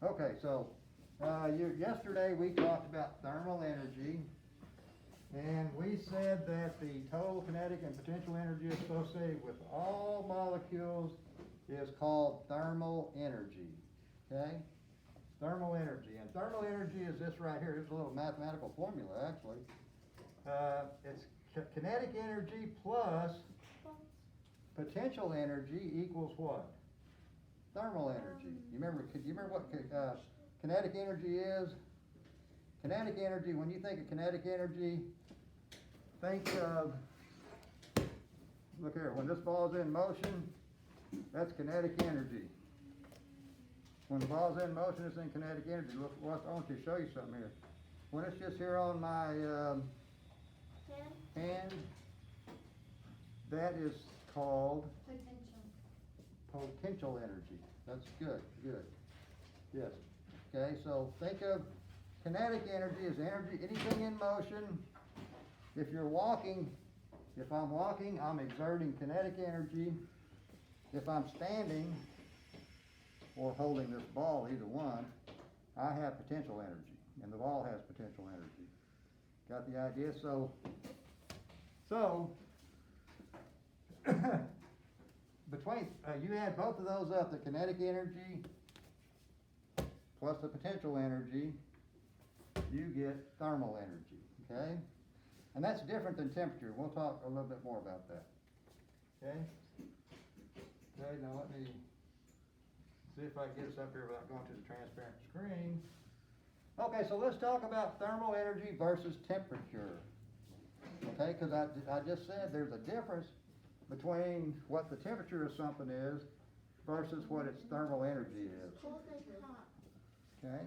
Okay, so, yesterday we talked about thermal energy, and we said that the total kinetic and potential energy associated with all molecules is called thermal energy, okay? Thermal energy, and thermal energy is this right here. Here's a little mathematical formula, actually. It's kinetic energy plus potential energy equals what? Thermal energy. You remember what kinetic energy is? Kinetic energy, when you think of kinetic energy, think of, look here, when this ball's in motion, that's kinetic energy. When the ball's in motion, it's in kinetic energy. Look, I want to show you something here. When it's just here on my hand, that is called potential energy. That's good. Yes. Okay, so think of kinetic energy as energy, anything in motion. If you're walking, if I'm walking, I'm exerting kinetic energy. If I'm standing or holding this ball, either one, I have potential energy, and the ball has potential energy. Got the idea? So between, you add both of those up, the kinetic energy plus the potential energy, you get thermal energy, okay? And that's different than temperature. We'll talk a little bit more about that, okay? Okay, now let me see if I can get us up here without going to the transparent screen. Okay, so let's talk about thermal energy versus temperature, okay? Because I just said there's a difference between what the temperature of something is versus what its thermal energy is. Cold and hot. Okay.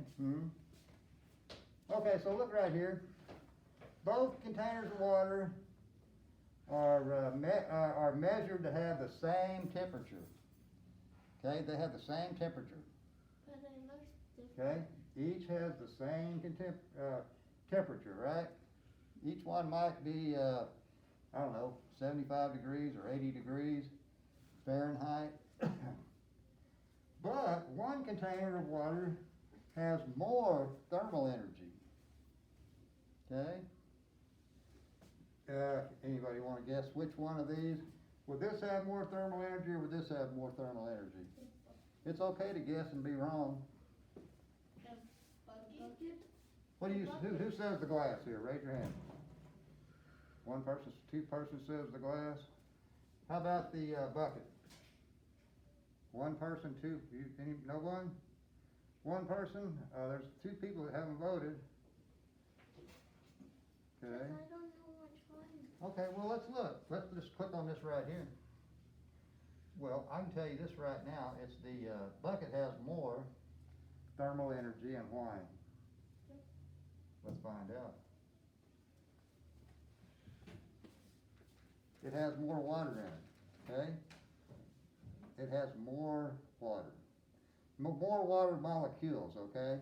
Okay, so look right here. Both containers of water are measured to have the same temperature. Okay, they have the same temperature. But it looks different. Okay, each has the same temperature, right? Each one might be, I don't know, 75 degrees or 80 degrees Fahrenheit. But one container of water has more thermal energy. Okay? Anybody want to guess which one of these? Would this have more thermal energy or would this have more thermal energy? It's okay to guess and be wrong. What do you? Who says the glass here? Raise your hand. One person, two person says the glass. How about the bucket? One person, two. No one? One person. There's two people that haven't voted. Okay. I don't know which one. Okay, well, let's look. Let's just click on this right here. Well, I can tell you this right now. It's the bucket has more thermal energy, and why? Let's find out. It has more water in it, okay? It has more water. More water molecules, okay?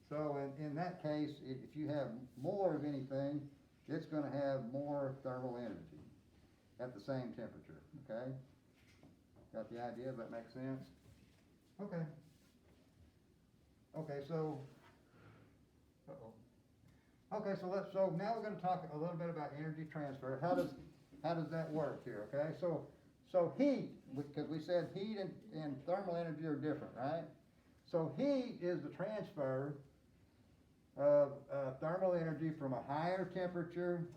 So in that case, if you have more of anything, it's going to have more thermal energy at the same temperature, okay? Got the idea? Does that make sense? Okay. Okay, so, okay, so now we're going to talk a little bit about energy transfer. How does that work here, okay? So heat, because we said heat and thermal energy are different, right? So heat is the transfer of thermal energy from a higher temperature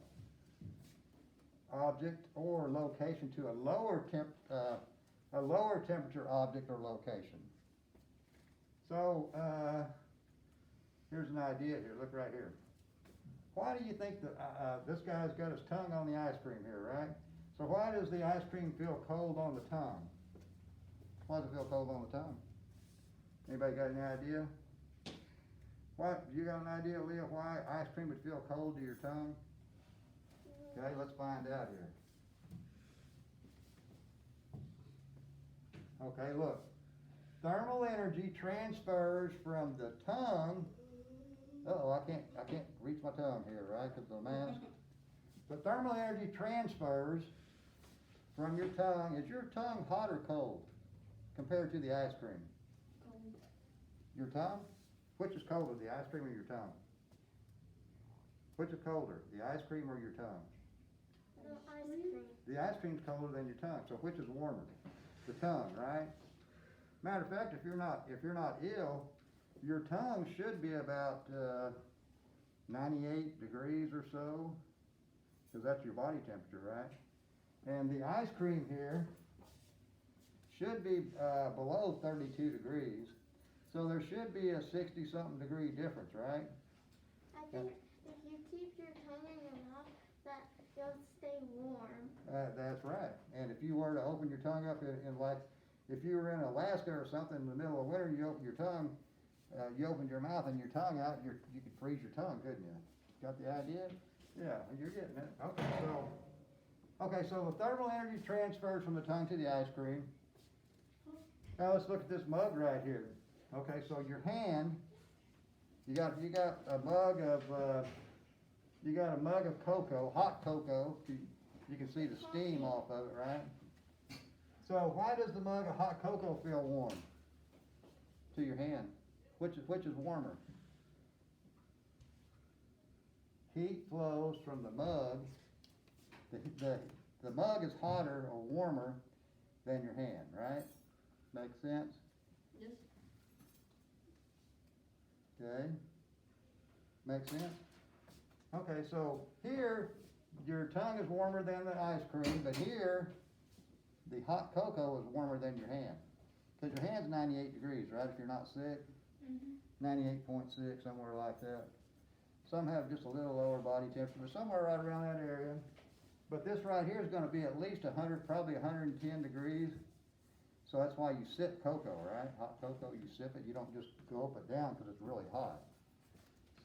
object or location to a lower temperature object or location. So here's an idea here. Look right here. Why do you think that this guy's got his tongue on the ice cream here, right? So why does the ice cream feel cold on the tongue? Why does it feel cold on the tongue? Anybody got any idea? What, you got an idea, Leah, why ice cream would feel cold to your tongue? Okay, let's find out here. Okay, look. Thermal energy transfers from the tongue. Uh-oh, I can't reach my tongue here, right, because of the mask. But thermal energy transfers from your tongue. Is your tongue hot or cold compared to the ice cream? Your tongue? Which is colder, the ice cream or your tongue? Which is colder, the ice cream or your tongue? The ice cream. The ice cream's colder than your tongue, so which is warmer? The tongue, right? Matter of fact, if you're not ill, your tongue should be about 98 degrees or so, because that's your body temperature, right? And the ice cream here should be below 32 degrees, so there should be a 60-something degree difference, right? I think if you keep your tongue in your mouth, that you'll stay warm. That's right. And if you were to open your tongue up in like, if you were in Alaska or something in the middle of winter, you open your tongue, you opened your mouth and your tongue out, you could freeze your tongue, couldn't you? Got the idea? Yeah, you're getting it. Okay, so the thermal energy transfers from the tongue to the ice cream. Now let's look at this mug right here. Okay, so your hand, you got a mug of cocoa, hot cocoa. You can see the steam off of it, right? So why does the mug of hot cocoa feel warm to your hand? Which is warmer? Heat flows from the mug. The mug is hotter or warmer than your hand, right? Makes sense? Yes. Okay. Makes sense? Okay, so here, your tongue is warmer than the ice cream, but here, the hot cocoa is warmer than your hand. Because your hand's 98 degrees, right, if you're not sick? 98.6, somewhere like that. Some have just a little lower body temperature, but somewhere right around that area. But this right here is gonna be at least 100, probably 110 degrees. So that's why you sip cocoa, right? Hot cocoa, you sip it, you don't just gulp it down because it's really hot.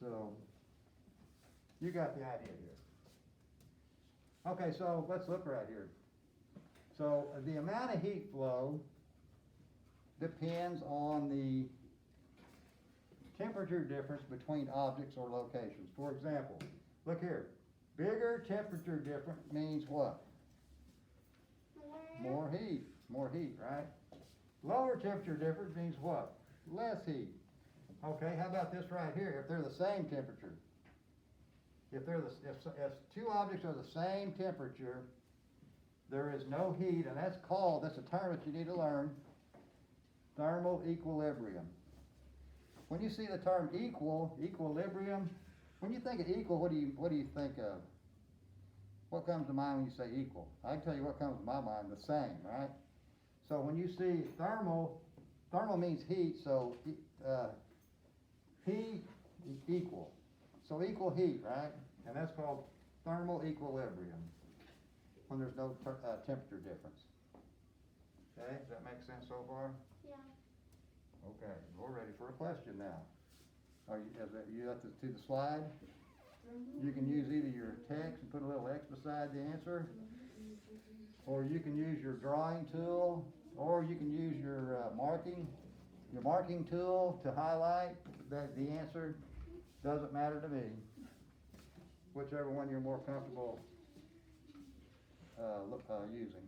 So, you got the idea here. Okay, so let's look right here. So the amount of heat flow depends on the temperature difference between objects or locations. For example, look here. Bigger temperature difference means what? More heat. More heat, right? Lower temperature difference means what? Less heat. Okay, how about this right here? If they're the same temperature. If two objects are the same temperature, there is no heat, and that's a term that you need to learn, thermal equilibrium. When you see the term equilibrium, when you think of equal, what do you think of? What comes to mind when you say equal? I can tell you what comes to my mind, the same, right? So when you see thermal means heat, so heat equal. So equal heat, right? And that's called thermal equilibrium, when there's no temperature difference. Okay, does that make sense so far? Yeah. Okay, we're ready for a question now. Are you up to the slide? You can use either your text and put a little X beside the answer, or you can use your drawing tool, or you can use your marking tool to highlight the answer. Doesn't matter to me. Whichever one you're more comfortable using.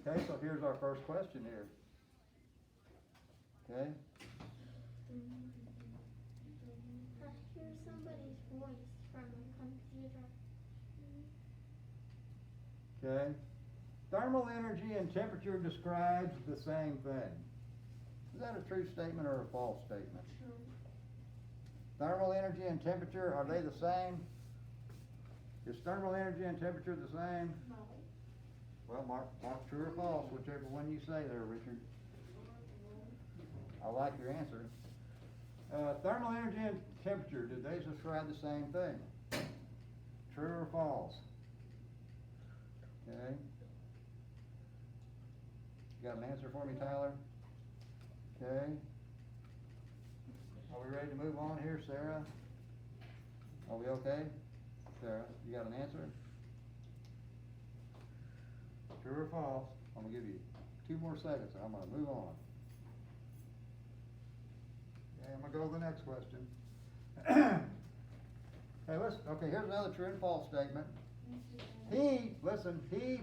Okay, so here's our first question here. Okay. I hear somebody's voice from a computer. Okay. Thermal energy and temperature describes the same thing. Is that a true statement or a false statement? True. Thermal energy and temperature, are they the same? Is thermal energy and temperature the same? No. Well, mark true or false, whichever one you say there, Richard. I like your answer. Thermal energy and temperature, do they describe the same thing? True or false? Okay. You got an answer for me, Tyler? Okay. Are we ready to move on here, Sarah? Are we okay? Sarah, you got an answer? True or false? I'm gonna give you 2 more seconds and I'm gonna move on. Okay, I'm gonna go to the next question. Okay, here's another true and false statement. Heat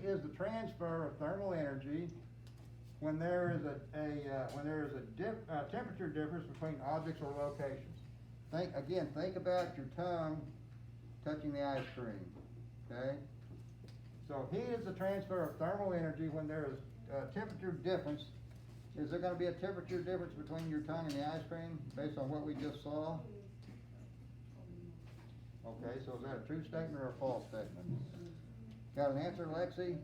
is the transfer of thermal energy when there is a temperature difference between objects or locations. Think about your tongue touching the ice cream, okay? So heat is the transfer of thermal energy when there is a temperature difference. Is there gonna be a temperature difference between your tongue and the ice cream based on what we just saw? Okay, so is that a true statement or a false statement? Got an answer, Lexi?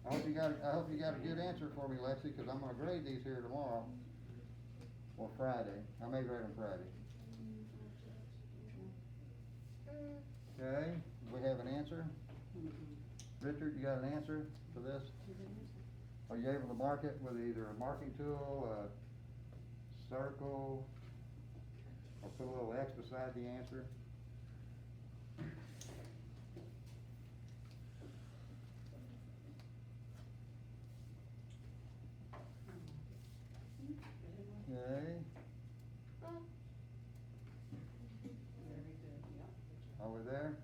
I hope you got a good answer for me, Lexi, cause I'm gonna grade these here tomorrow. Or Friday, I may grade them Friday. Okay, we have an answer? Richard, you got an answer for this? Are you able to mark it with either a marking tool, a circle, or put a little X beside the answer? Okay. Are we there?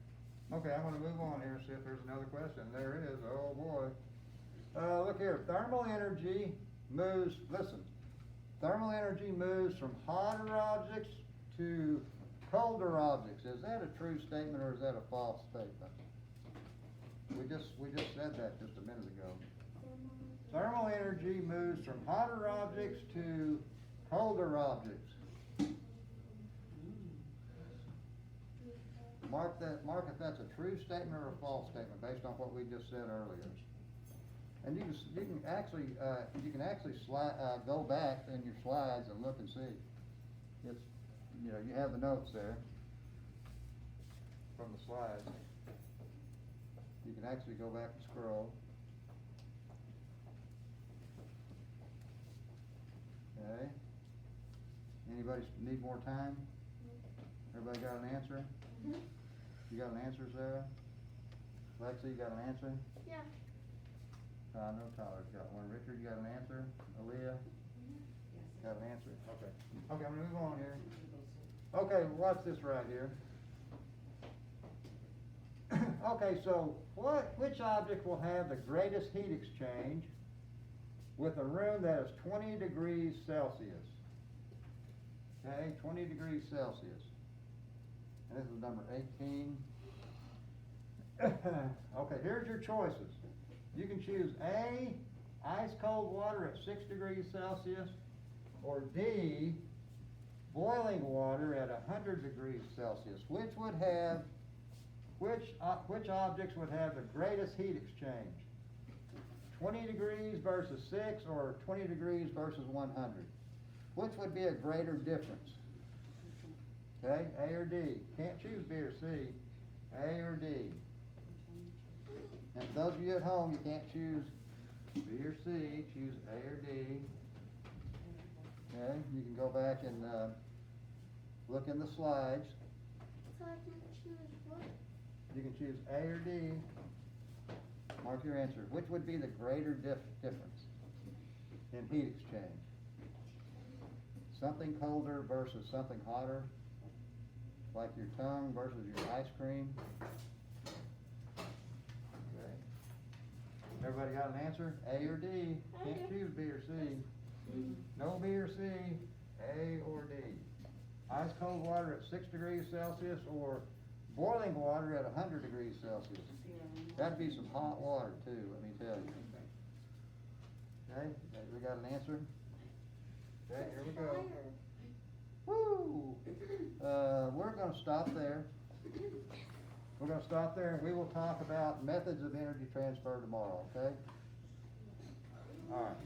Okay, I'm gonna move on here, see if there's another question. There it is, oh boy. Look here, thermal energy moves, listen. Thermal energy moves from hotter objects to colder objects. Is that a true statement or is that a false statement? We just said that just a minute ago. Thermal energy moves from hotter objects to colder objects. Mark if that's a true statement or a false statement based on what we just said earlier. And you can actually go back in your slides and look and see. It's, you know, you have the notes there from the slides. You can actually go back and scroll. Okay. Anybody need more time? Everybody got an answer? Mm-hmm. You got an answer, Sarah? Lexi, you got an answer? Yeah. I know Tyler's got one. Richard, you got an answer? Aaliyah? Got an answer? Okay. Okay, I'm gonna move on here. Okay, watch this right here. Okay, so which object will have the greatest heat exchange with a room that is 20 degrees Celsius? Okay, 20 degrees Celsius. And this is number 18. Okay, here's your choices. You can choose A, ice cold water at 6 degrees Celsius, or D, boiling water at 100 degrees Celsius. Which objects would have the greatest heat exchange? 20 degrees versus 6, or 20 degrees versus 100? Which would be a greater difference? Okay, A or D. Can't choose B or C. A or D. And for those of you at home, you can't choose B or C, choose A or D. Okay, you can go back and look in the slides. So I can choose what? You can choose A or D. Mark your answer. Which would be the greater difference in heat exchange? Something colder versus something hotter? Like your tongue versus your ice cream? Okay. Everybody got an answer? A or D? Can't choose B or C. No B or C, A or D. Ice cold water at 6 degrees Celsius or boiling water at 100 degrees Celsius. That'd be some hot water too, let me tell you. Okay, we got an answer? Okay, here we go. Woo! We're gonna stop there. We're gonna stop there and we will talk about methods of energy transfer tomorrow, okay? All right.